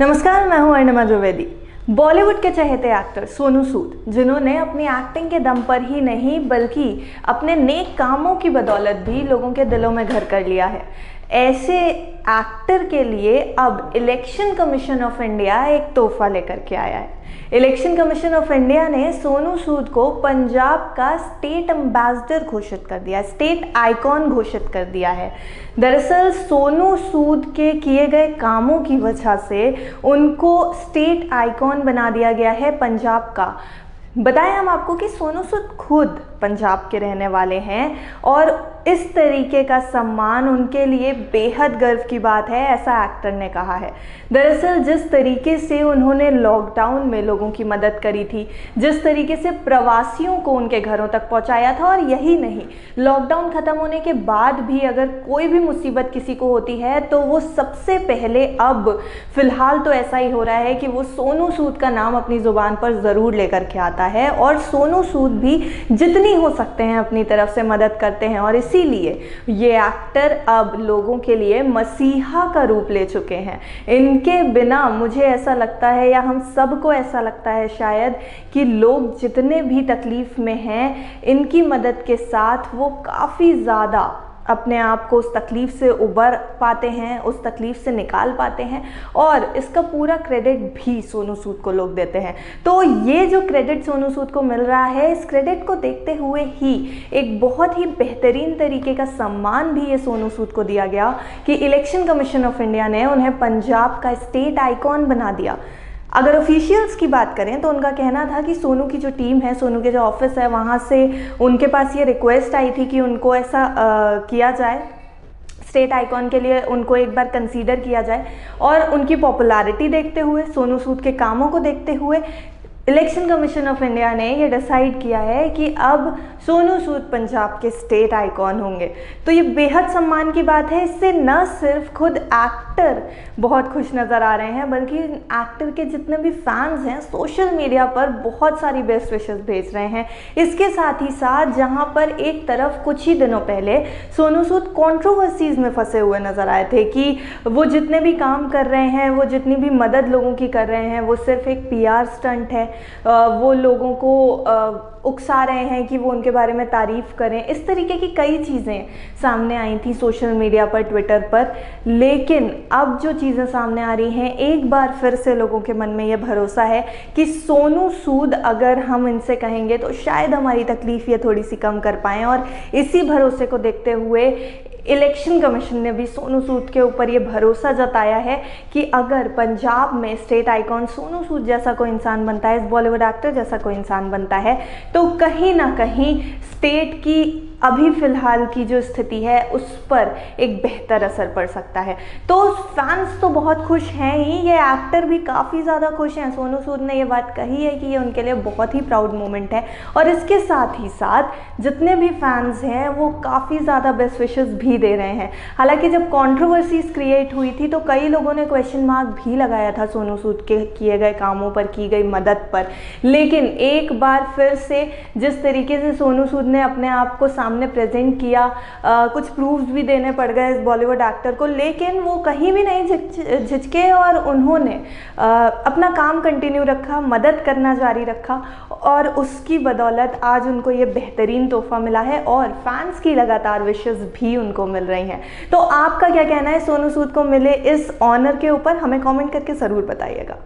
नमस्कार, मैं हूं अर्णिमा द्विवेदी। बॉलीवुड के चहेते एक्टर सोनू सूद, जिन्होंने अपनी एक्टिंग के दम पर ही नहीं बल्कि अपने नेक कामों की बदौलत भी लोगों के दिलों में घर कर लिया है, ऐसे एक्टर के लिए अब इलेक्शन कमीशन ऑफ इंडिया एक तोहफा लेकर के आया है। इलेक्शन कमीशन ऑफ इंडिया ने सोनू सूद को पंजाब का स्टेट एम्बेसडर घोषित कर दिया, स्टेट आइकॉन घोषित कर दिया है। दरअसल सोनू सूद के किए गए कामों की वजह से उनको स्टेट आइकॉन बना दिया गया है पंजाब का। बताएं हम आपको कि सोनू सूद खुद पंजाब के रहने वाले हैं और इस तरीके का सम्मान उनके लिए बेहद गर्व की बात है, ऐसा एक्टर ने कहा है। दरअसल जिस तरीके से उन्होंने लॉकडाउन में लोगों की मदद करी थी, जिस तरीके से प्रवासियों को उनके घरों तक पहुंचाया था, और यही नहीं, लॉकडाउन ख़त्म होने के बाद भी अगर कोई भी मुसीबत किसी को होती है तो वो सबसे पहले, अब फ़िलहाल तो ऐसा ही हो रहा है कि वो सोनू सूद का नाम अपनी ज़ुबान पर ज़रूर लेकर के आता है और सोनू सूद भी जितनी हो सकते हैं अपनी तरफ से मदद करते हैं। और इसीलिए ये एक्टर अब लोगों के लिए मसीहा का रूप ले चुके हैं। इनके बिना मुझे ऐसा लगता है, या हम सबको ऐसा लगता है शायद, कि लोग जितने भी तकलीफ़ में हैं, इनकी मदद के साथ वो काफ़ी ज़्यादा अपने आप को उस तकलीफ़ से उबर पाते हैं, उस तकलीफ़ से निकाल पाते हैं, और इसका पूरा क्रेडिट भी सोनू सूद को लोग देते हैं। तो ये जो क्रेडिट सोनू सूद को मिल रहा है, इस क्रेडिट को देखते हुए ही एक बहुत ही बेहतरीन तरीके का सम्मान भी ये सोनू सूद को दिया गया कि इलेक्शन कमीशन ऑफ इंडिया ने उन्हें पंजाब का स्टेट आइकॉन बना दिया। अगर ऑफिशियल्स की बात करें तो उनका कहना था कि सोनू की जो टीम है, सोनू के जो ऑफिस है, वहाँ से उनके पास ये रिक्वेस्ट आई थी कि उनको ऐसा किया जाए, स्टेट आइकॉन के लिए उनको एक बार कंसीडर किया जाए। और उनकी पॉपुलैरिटी देखते हुए, सोनू सूद के कामों को देखते हुए इलेक्शन कमीशन ऑफ इंडिया ने ये डिसाइड किया है कि अब सोनू सूद पंजाब के स्टेट आइकॉन होंगे। तो ये बेहद सम्मान की बात है। इससे न सिर्फ खुद एक्टर बहुत खुश नज़र आ रहे हैं, बल्कि एक्टर के जितने भी फैंस हैं सोशल मीडिया पर बहुत सारी बेस्ट विशेस भेज रहे हैं। इसके साथ ही साथ जहां पर एक तरफ कुछ ही दिनों पहले सोनू सूद कंट्रोवर्सीज में फंसे हुए नज़र आए थे कि वो जितने भी काम कर रहे हैं, वो जितनी भी मदद लोगों की कर रहे हैं, वो सिर्फ एक PR स्टंट है, वो लोगों को उकसा रहे हैं कि वो उनके बारे में तारीफ़ करें। इस तरीके की कई चीज़ें सामने आई थी सोशल मीडिया पर, ट्विटर पर। लेकिन अब जो चीज़ें सामने आ रही हैं, एक बार फिर से लोगों के मन में ये भरोसा है कि सोनू सूद, अगर हम इनसे कहेंगे तो शायद हमारी तकलीफ़ ये थोड़ी सी कम कर पाएँ। और इसी भरोसे को देखते हुए इलेक्शन कमीशन ने भी सोनू सूद के ऊपर ये भरोसा जताया है कि अगर पंजाब में स्टेट आइकॉन सोनू सूद जैसा कोई इंसान बनता है, इस बॉलीवुड एक्टर जैसा कोई इंसान बनता है, तो कहीं ना कहीं स्टेट की अभी फ़िलहाल की जो स्थिति है उस पर एक बेहतर असर पड़ सकता है। तो फैंस तो बहुत खुश हैं ही, ये एक्टर भी काफ़ी ज़्यादा खुश हैं। सोनू सूद ने ये बात कही है कि ये उनके लिए बहुत ही प्राउड मोमेंट है। और इसके साथ ही साथ जितने भी फैंस हैं वो काफ़ी ज़्यादा बेस्ट विशेस भी दे रहे हैं। हालांकि जब कंट्रोवर्सीज क्रिएट हुई थी तो कई लोगों ने क्वेश्चन मार्क भी लगाया था सोनू सूद के किए गए कामों पर, की गई मदद पर। लेकिन एक बार फिर से जिस तरीके से सोनू सूद ने अपने आप को सामने प्रेजेंट किया, कुछ प्रूफ्स भी देने पड़ गए इस बॉलीवुड एक्टर को, लेकिन वो कहीं भी नहीं झिझके और उन्होंने अपना काम कंटिन्यू रखा, मदद करना जारी रखा, और उसकी बदौलत आज उनको ये बेहतरीन तोहफा मिला है और फैंस की लगातार विशेस भी उनको मिल रही हैं। तो आपका क्या कहना है सोनू सूद को मिले इस ऑनर के ऊपर? हमें कमेंट करके ज़रूर बताइएगा।